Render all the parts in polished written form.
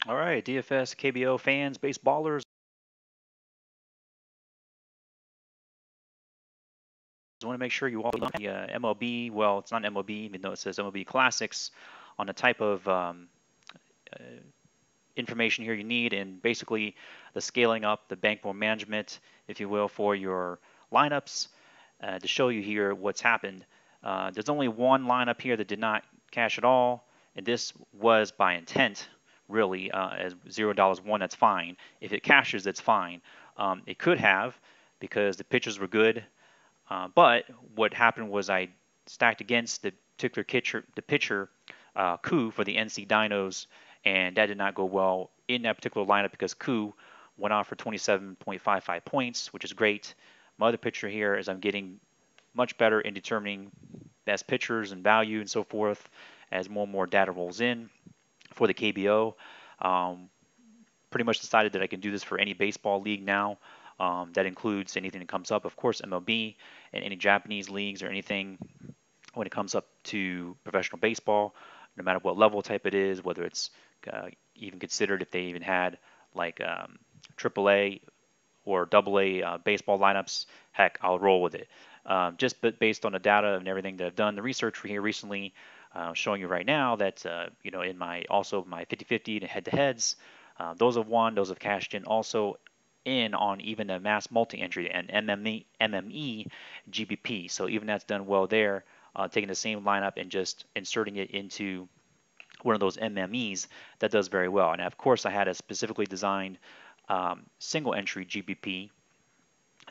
All right, DFS, KBO fans, baseballers. I want to make sure you all know the MLB. Well, it's not MLB, even though it says MLB Classics, on the type of uh, information here you need, and basically the scaling up, the bankroll management, if you will, for your lineups. To show you here what's happened, there's only one lineup here that did not cash at all, and this was by intent. Really, as $0 one, that's fine. If it cashes, that's fine. It could have because the pitchers were good. But what happened was I stacked against the particular pitcher, Koo for the NC Dinos, and that did not go well in that particular lineup because Koo went off for 27.55 points, which is great. My other pitcher here is I'm getting much better in determining best pitchers and value and so forth as more and more data rolls in for the KBO. Um, Pretty much decided that I can do this for any baseball league now. That includes anything that comes up, of course, MLB and any Japanese leagues or anything when it comes up to professional baseball, no matter what level type it is, whether it's even considered if they even had like AAA or AA baseball lineups, heck, I'll roll with it. Just based on the data and everything that I've done, the research for here recently, showing you right now that in my also my 50-50 and head-to-heads, those have won, those have cashed in also in on even a mass multi-entry and MME GBP. So even that's done well there, taking the same lineup and just inserting it into one of those MMEs, that does very well. And of course, I had a specifically designed single entry GBP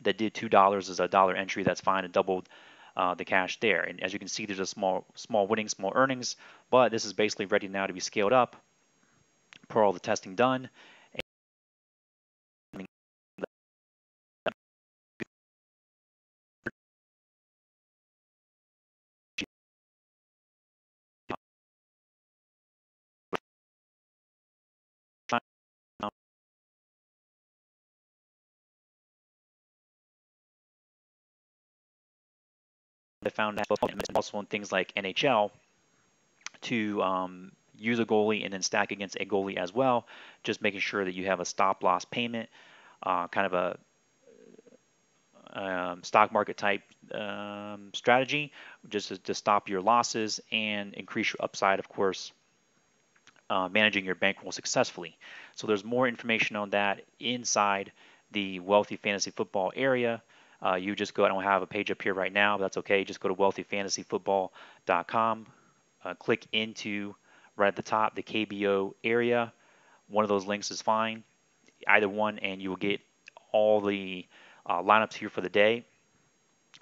that did $2 as a dollar entry. That's fine. It doubled the cash there. And as you can see, there's a small winnings, small earnings. But this is basically ready now to be scaled up per all the testing done. I found that also in things like NHL to use a goalie and then stack against a goalie as well, just making sure that you have a stop loss payment, kind of a stock market type strategy, just to stop your losses and increase your upside, of course, managing your bankroll successfully. So there's more information on that inside the Wealthy Fantasy Football area. You just go, I don't have a page up here right now, but that's okay. Just go to wealthyfantasyfootball.com, click into right at the top the KBO area. One of those links is fine, either one, and you will get all the lineups here for the day.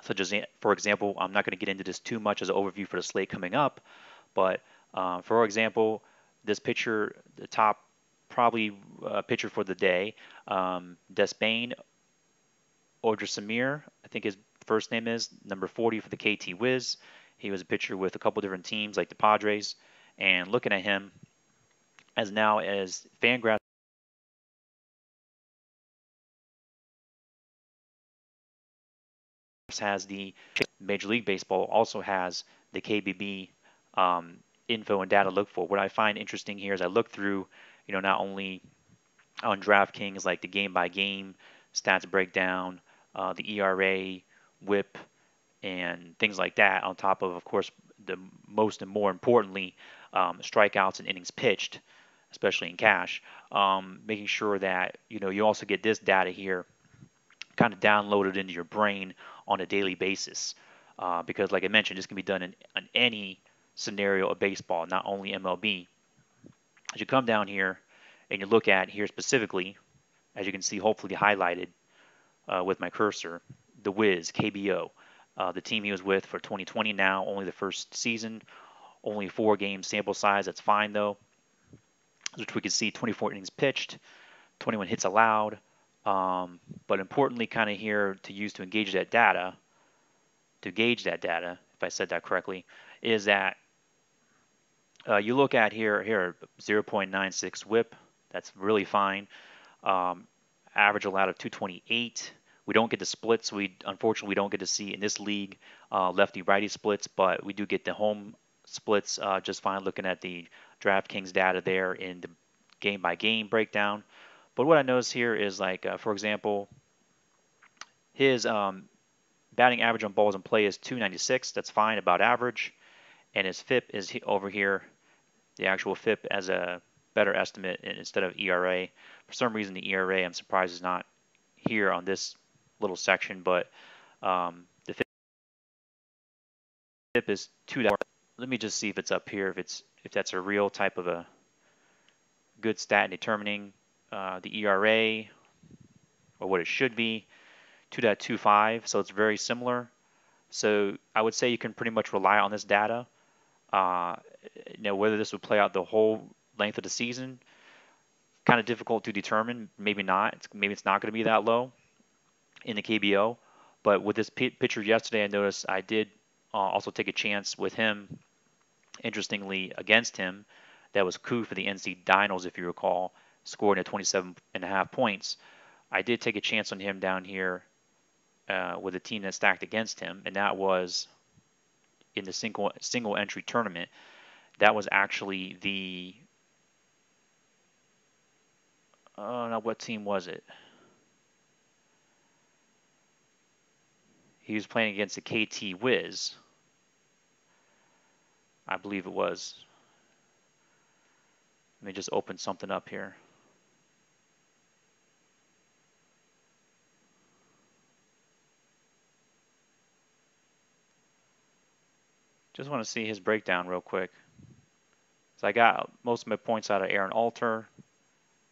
Such as, for example, I'm not going to get into this too much as an overview for the slate coming up, but for example, this pitcher, the top probably pitcher for the day, Despain Samir, I think his first name is, number 40 for the KT Wiz. He was a pitcher with a couple different teams like the Padres, and looking at him as now as Fangraphs has the Major League Baseball also has the KBB info and data to look for. What I find interesting here is I look through, not only on Draftkings like the game by game stats breakdown, the ERA, WHIP, and things like that. On top of course, the most and more importantly, strikeouts and innings pitched, especially in cash. Making sure that you also get this data here kind of downloaded into your brain on a daily basis. Because, like I mentioned, this can be done in any scenario of baseball, not only MLB. As you come down here and you look at here specifically, as you can see, hopefully highlighted with my cursor, the Wiz, KBO, the team he was with for 2020 now, only the first season, only 4-game sample size. That's fine, though, which we can see 24 innings pitched, 21 hits allowed. But importantly, kind of here to use to engage that data, if I said that correctly, is that you look at here 0.96 whip. That's really fine. Average allowed of 228. We don't get the splits. Unfortunately we don't get to see in this league lefty-righty splits, but we do get the home splits just fine. Looking at the DraftKings data there in the game by game breakdown. But what I notice here is like, for example, his batting average on balls in play is 296. That's fine, about average. And his FIP is over here, the actual FIP as a better estimate instead of ERA. For some reason, the ERA, I'm surprised, is not here on this little section, but the FIP is 2. Let me just see if it's up here, if that's a real type of a good stat in determining the ERA or what it should be. 2.25, so it's very similar. So I would say you can pretty much rely on this data. Whether this would play out the whole length of the season, kind of difficult to determine. Maybe not. Maybe it's not going to be that low in the KBO. But with this pitcher yesterday, I noticed I did also take a chance with him. Interestingly, against him, that was coup for the NC Dinos, if you recall, scored at 27.5 points. I did take a chance on him down here with a team that stacked against him, and that was in the single entry tournament. That was actually the now what team was it? He was playing against the KT Wiz, I believe it was. Let me just open something up here. Just want to see his breakdown real quick. So I got most of my points out of Aaron Alter,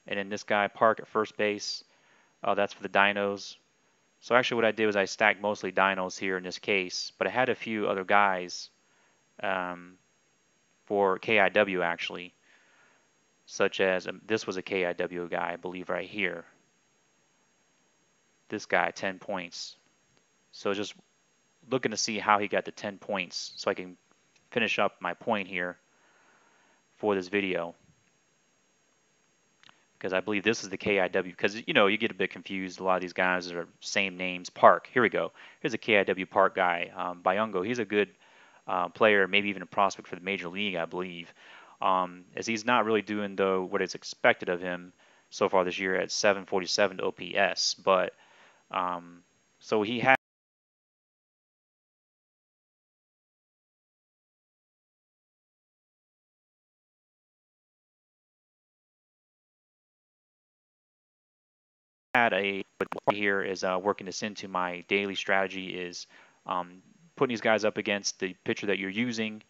and then this guy Park at first base. That's for the Dinos. So actually what I did was I stacked mostly Dinos here in this case, but I had a few other guys for KIW actually, such as this was a KIW guy, I believe, right here. This guy, 10 points. So just looking to see how he got the 10 points so I can finish up my point here for this video. Because I believe this is the KIW, because you get a bit confused. A lot of these guys are same names. Park, here we go. Here's a KIW Park guy, Byungo. He's a good player, maybe even a prospect for the major league, I believe. As he's not really doing, though, what is expected of him so far this year at 747 OPS. But so he had a here is working this into my daily strategy is putting these guys up against the pitcher that you're using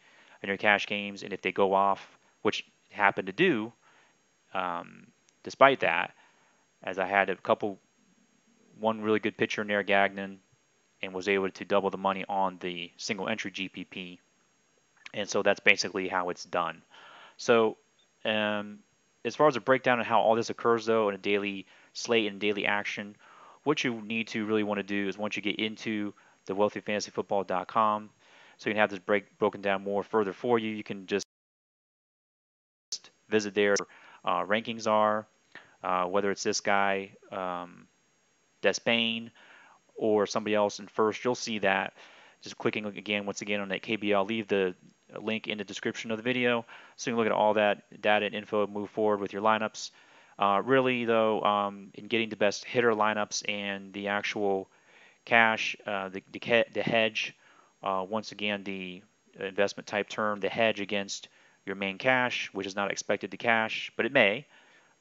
in your cash games, and if they go off, which happened to do, despite that, as I had one really good pitcher in there, Gagnon, and was able to double the money on the single entry GPP, and so that's basically how it's done. So as far as a breakdown of how all this occurs, though, in a daily slate and daily action, what you need to really want to do is once you get into the wealthyfantasyfootball.com, so you can have this broken down more further for you. You can just visit there. Rankings are, whether it's this guy, Despain, or somebody else in first, you'll see that. Just clicking again, once again, on that KBO. I'll leave the link in the description of the video so you can look at all that data and info, move forward with your lineups. Really, though, in getting the best hitter lineups and the actual cash, the hedge, once again, the investment type term, the hedge against your main cash, which is not expected to cash, but it may.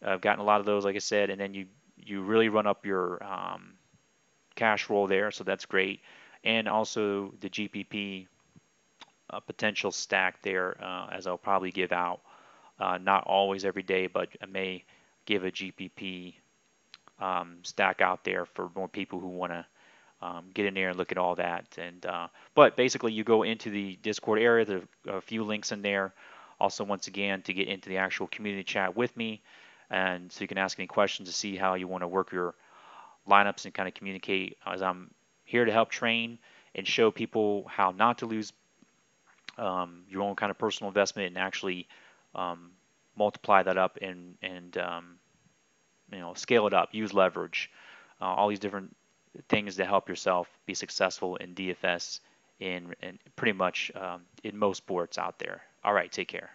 I've gotten a lot of those, like I said, and then you really run up your cash roll there, so that's great. And also the GPP potential stack there, as I'll probably give out. Not always every day, but I may give a GPP stack out there for more people who want to get in there and look at all that. And but basically, you go into the Discord area. There are a few links in there. Also, once again, to get into the actual community chat with me, and so you can ask any questions to see how you want to work your lineups and kind of communicate, as I'm here to help train and show people how not to lose your own kind of personal investment and actually multiply that up and scale it up, use leverage, all these different things to help yourself be successful in DFS in pretty much in most sports out there. All right, take care.